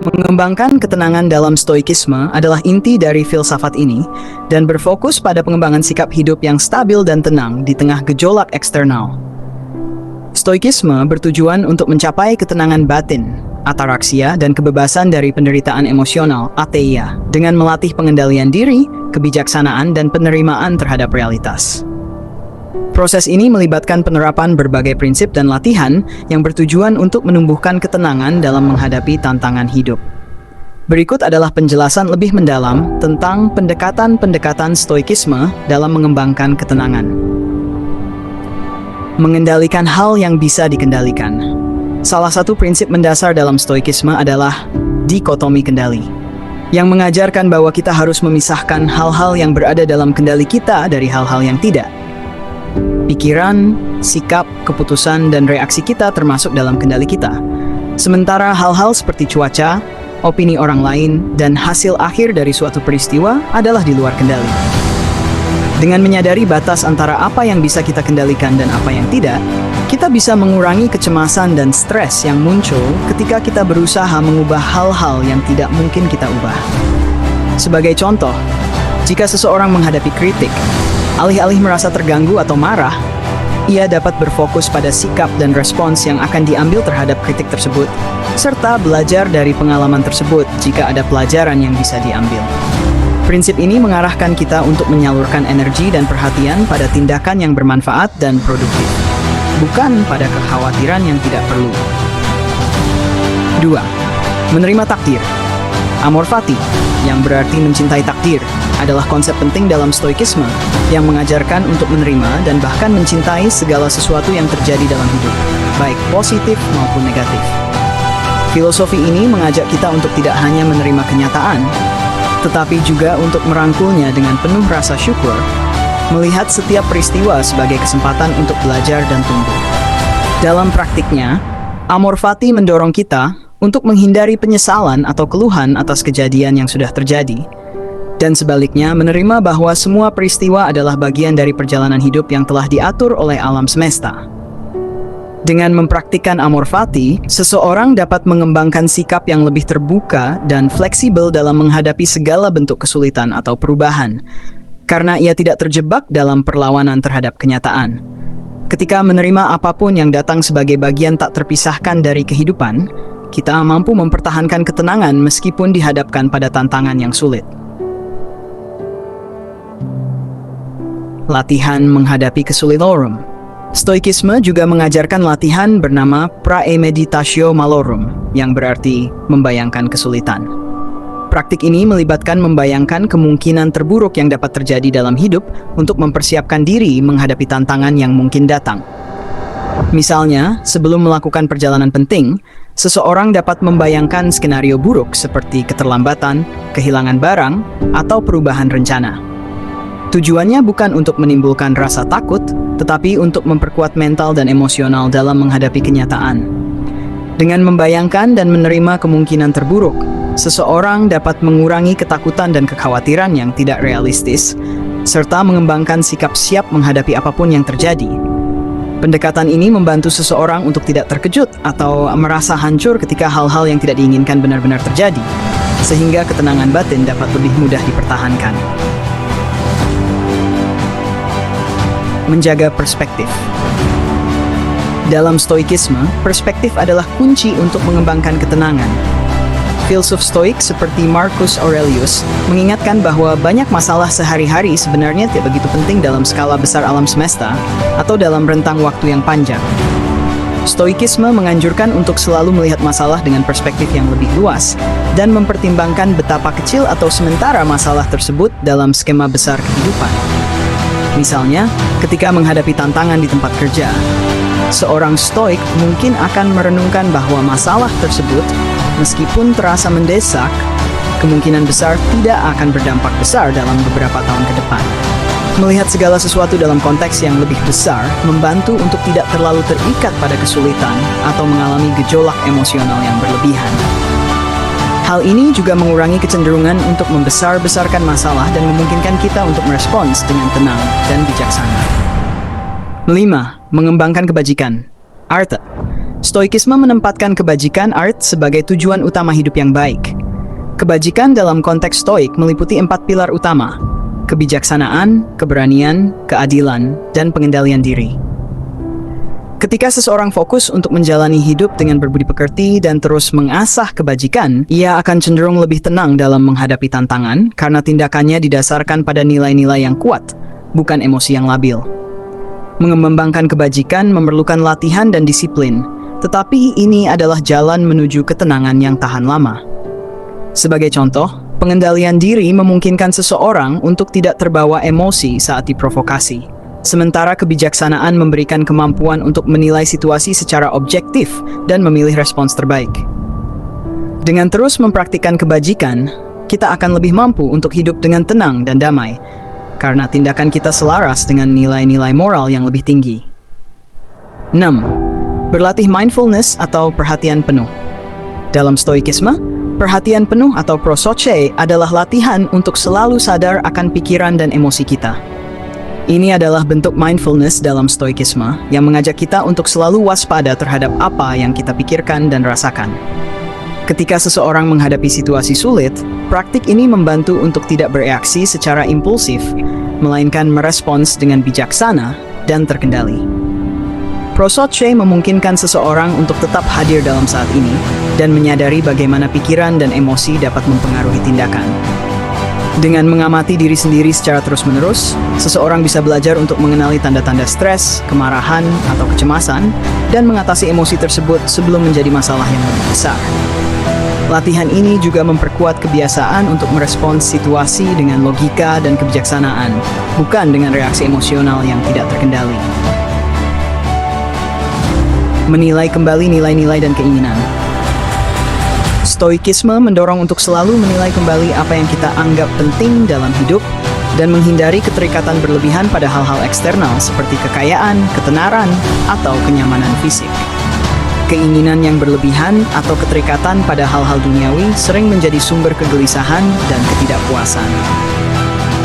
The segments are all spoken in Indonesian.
Mengembangkan ketenangan dalam stoikisme adalah inti dari filsafat ini dan berfokus pada pengembangan sikap hidup yang stabil dan tenang di tengah gejolak eksternal. Stoikisme bertujuan untuk mencapai ketenangan batin, ataraksia, dan kebebasan dari penderitaan emosional, atheia, dengan melatih pengendalian diri, kebijaksanaan, dan penerimaan terhadap realitas. Proses ini melibatkan penerapan berbagai prinsip dan latihan yang bertujuan untuk menumbuhkan ketenangan dalam menghadapi tantangan hidup. Berikut adalah penjelasan lebih mendalam tentang pendekatan-pendekatan stoikisme dalam mengembangkan ketenangan. Mengendalikan hal yang bisa dikendalikan. Salah satu prinsip mendasar dalam stoikisme adalah dikotomi kendali, yang mengajarkan bahwa kita harus memisahkan hal-hal yang berada dalam kendali kita dari hal-hal yang tidak. Pikiran, sikap, keputusan, dan reaksi kita termasuk dalam kendali kita. Sementara hal-hal seperti cuaca, opini orang lain, dan hasil akhir dari suatu peristiwa adalah di luar kendali. Dengan menyadari batas antara apa yang bisa kita kendalikan dan apa yang tidak, kita bisa mengurangi kecemasan dan stres yang muncul ketika kita berusaha mengubah hal-hal yang tidak mungkin kita ubah. Sebagai contoh, jika seseorang menghadapi kritik, alih-alih merasa terganggu atau marah, ia dapat berfokus pada sikap dan respons yang akan diambil terhadap kritik tersebut, serta belajar dari pengalaman tersebut jika ada pelajaran yang bisa diambil. Prinsip ini mengarahkan kita untuk menyalurkan energi dan perhatian pada tindakan yang bermanfaat dan produktif, bukan pada kekhawatiran yang tidak perlu. 2. Menerima takdir. Amor fati, yang berarti mencintai takdir, adalah konsep penting dalam stoikisme yang mengajarkan untuk menerima dan bahkan mencintai segala sesuatu yang terjadi dalam hidup, baik positif maupun negatif. Filosofi ini mengajak kita untuk tidak hanya menerima kenyataan, tetapi juga untuk merangkulnya dengan penuh rasa syukur, melihat setiap peristiwa sebagai kesempatan untuk belajar dan tumbuh. Dalam praktiknya, amor fati mendorong kita untuk menghindari penyesalan atau keluhan atas kejadian yang sudah terjadi, dan sebaliknya menerima bahwa semua peristiwa adalah bagian dari perjalanan hidup yang telah diatur oleh alam semesta. Dengan mempraktikkan amor fati, seseorang dapat mengembangkan sikap yang lebih terbuka dan fleksibel dalam menghadapi segala bentuk kesulitan atau perubahan, karena ia tidak terjebak dalam perlawanan terhadap kenyataan. Ketika menerima apapun yang datang sebagai bagian tak terpisahkan dari kehidupan, kita mampu mempertahankan ketenangan meskipun dihadapkan pada tantangan yang sulit. Latihan menghadapi kesulitan. Stoikisme juga mengajarkan latihan bernama praemeditatio malorum, yang berarti membayangkan kesulitan. Praktik ini melibatkan membayangkan kemungkinan terburuk yang dapat terjadi dalam hidup untuk mempersiapkan diri menghadapi tantangan yang mungkin datang. Misalnya, sebelum melakukan perjalanan penting, seseorang dapat membayangkan skenario buruk seperti keterlambatan, kehilangan barang, atau perubahan rencana. Tujuannya bukan untuk menimbulkan rasa takut, tetapi untuk memperkuat mental dan emosional dalam menghadapi kenyataan. Dengan membayangkan dan menerima kemungkinan terburuk, seseorang dapat mengurangi ketakutan dan kekhawatiran yang tidak realistis, serta mengembangkan sikap siap menghadapi apapun yang terjadi. Pendekatan ini membantu seseorang untuk tidak terkejut atau merasa hancur ketika hal-hal yang tidak diinginkan benar-benar terjadi, sehingga ketenangan batin dapat lebih mudah dipertahankan. Menjaga perspektif. Dalam stoikisme, perspektif adalah kunci untuk mengembangkan ketenangan. Filsuf stoik seperti Marcus Aurelius mengingatkan bahwa banyak masalah sehari-hari sebenarnya tidak begitu penting dalam skala besar alam semesta atau dalam rentang waktu yang panjang. Stoikisme menganjurkan untuk selalu melihat masalah dengan perspektif yang lebih luas dan mempertimbangkan betapa kecil atau sementara masalah tersebut dalam skema besar kehidupan. Misalnya, ketika menghadapi tantangan di tempat kerja, seorang stoik mungkin akan merenungkan bahwa masalah tersebut, meskipun terasa mendesak, kemungkinan besar tidak akan berdampak besar dalam beberapa tahun ke depan. Melihat segala sesuatu dalam konteks yang lebih besar membantu untuk tidak terlalu terikat pada kesulitan atau mengalami gejolak emosional yang berlebihan. Hal ini juga mengurangi kecenderungan untuk membesar-besarkan masalah dan memungkinkan kita untuk merespons dengan tenang dan bijaksana. 5. Mengembangkan kebajikan. Artha. Stoikisme menempatkan kebajikan art sebagai tujuan utama hidup yang baik. Kebajikan dalam konteks stoik meliputi 4 pilar utama: kebijaksanaan, keberanian, keadilan, dan pengendalian diri. Ketika seseorang fokus untuk menjalani hidup dengan berbudi pekerti dan terus mengasah kebajikan, ia akan cenderung lebih tenang dalam menghadapi tantangan karena tindakannya didasarkan pada nilai-nilai yang kuat, bukan emosi yang labil. Mengembangkan kebajikan memerlukan latihan dan disiplin, tetapi ini adalah jalan menuju ketenangan yang tahan lama. Sebagai contoh, pengendalian diri memungkinkan seseorang untuk tidak terbawa emosi saat diprovokasi. Sementara kebijaksanaan memberikan kemampuan untuk menilai situasi secara objektif dan memilih respons terbaik. Dengan terus mempraktikkan kebajikan, kita akan lebih mampu untuk hidup dengan tenang dan damai, karena tindakan kita selaras dengan nilai-nilai moral yang lebih tinggi. 6. Berlatih mindfulness atau perhatian penuh. Dalam stoikisme, perhatian penuh atau prosoche adalah latihan untuk selalu sadar akan pikiran dan emosi kita. Ini adalah bentuk mindfulness dalam stoikisme yang mengajak kita untuk selalu waspada terhadap apa yang kita pikirkan dan rasakan. Ketika seseorang menghadapi situasi sulit, praktik ini membantu untuk tidak bereaksi secara impulsif, melainkan merespons dengan bijaksana dan terkendali. Prosoche memungkinkan seseorang untuk tetap hadir dalam saat ini dan menyadari bagaimana pikiran dan emosi dapat mempengaruhi tindakan. Dengan mengamati diri sendiri secara terus-menerus, seseorang bisa belajar untuk mengenali tanda-tanda stres, kemarahan, atau kecemasan, dan mengatasi emosi tersebut sebelum menjadi masalah yang lebih besar. Latihan ini juga memperkuat kebiasaan untuk merespons situasi dengan logika dan kebijaksanaan, bukan dengan reaksi emosional yang tidak terkendali. Menilai kembali nilai-nilai dan keinginan. Stoikisme mendorong untuk selalu menilai kembali apa yang kita anggap penting dalam hidup dan menghindari keterikatan berlebihan pada hal-hal eksternal seperti kekayaan, ketenaran, atau kenyamanan fisik. Keinginan yang berlebihan atau keterikatan pada hal-hal duniawi sering menjadi sumber kegelisahan dan ketidakpuasan.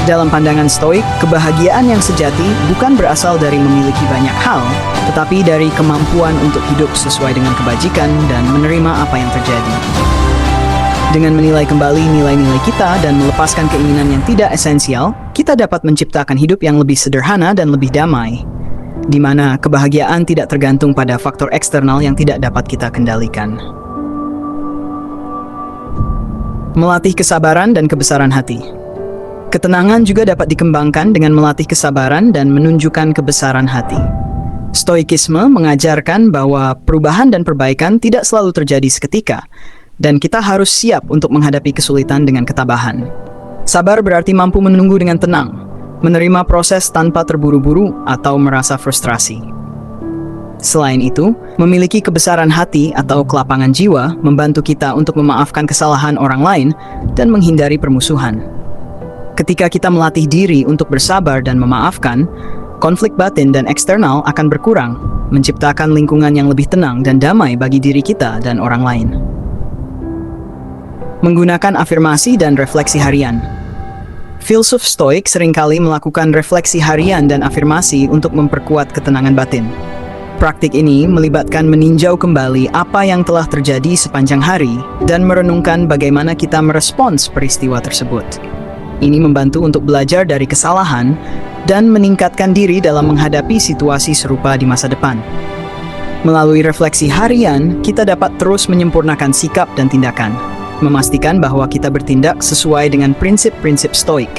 Dalam pandangan Stoik, kebahagiaan yang sejati bukan berasal dari memiliki banyak hal, tetapi dari kemampuan untuk hidup sesuai dengan kebajikan dan menerima apa yang terjadi. Dengan menilai kembali nilai-nilai kita dan melepaskan keinginan yang tidak esensial, kita dapat menciptakan hidup yang lebih sederhana dan lebih damai, di mana kebahagiaan tidak tergantung pada faktor eksternal yang tidak dapat kita kendalikan. Melatih kesabaran dan kebesaran hati. Ketenangan juga dapat dikembangkan dengan melatih kesabaran dan menunjukkan kebesaran hati. Stoikisme mengajarkan bahwa perubahan dan perbaikan tidak selalu terjadi seketika, dan kita harus siap untuk menghadapi kesulitan dengan ketabahan. Sabar berarti mampu menunggu dengan tenang, menerima proses tanpa terburu-buru atau merasa frustrasi. Selain itu, memiliki kebesaran hati atau kelapangan jiwa membantu kita untuk memaafkan kesalahan orang lain dan menghindari permusuhan. Ketika kita melatih diri untuk bersabar dan memaafkan, konflik batin dan eksternal akan berkurang, menciptakan lingkungan yang lebih tenang dan damai bagi diri kita dan orang lain. Menggunakan afirmasi dan refleksi harian. Filsuf Stoik seringkali melakukan refleksi harian dan afirmasi untuk memperkuat ketenangan batin. Praktik ini melibatkan meninjau kembali apa yang telah terjadi sepanjang hari dan merenungkan bagaimana kita merespons peristiwa tersebut. Ini membantu untuk belajar dari kesalahan dan meningkatkan diri dalam menghadapi situasi serupa di masa depan. Melalui refleksi harian, kita dapat terus menyempurnakan sikap dan tindakan, memastikan bahwa kita bertindak sesuai dengan prinsip-prinsip Stoik.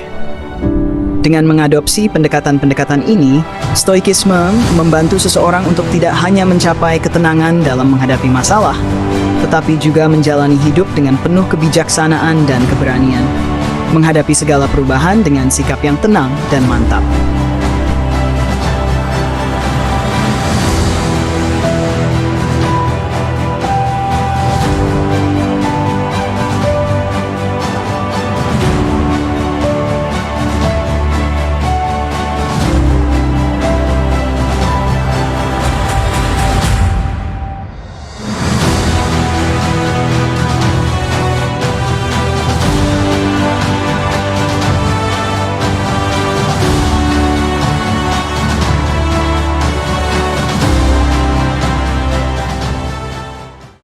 Dengan mengadopsi pendekatan-pendekatan ini, Stoikisme membantu seseorang untuk tidak hanya mencapai ketenangan dalam menghadapi masalah, tetapi juga menjalani hidup dengan penuh kebijaksanaan dan keberanian, menghadapi segala perubahan dengan sikap yang tenang dan mantap.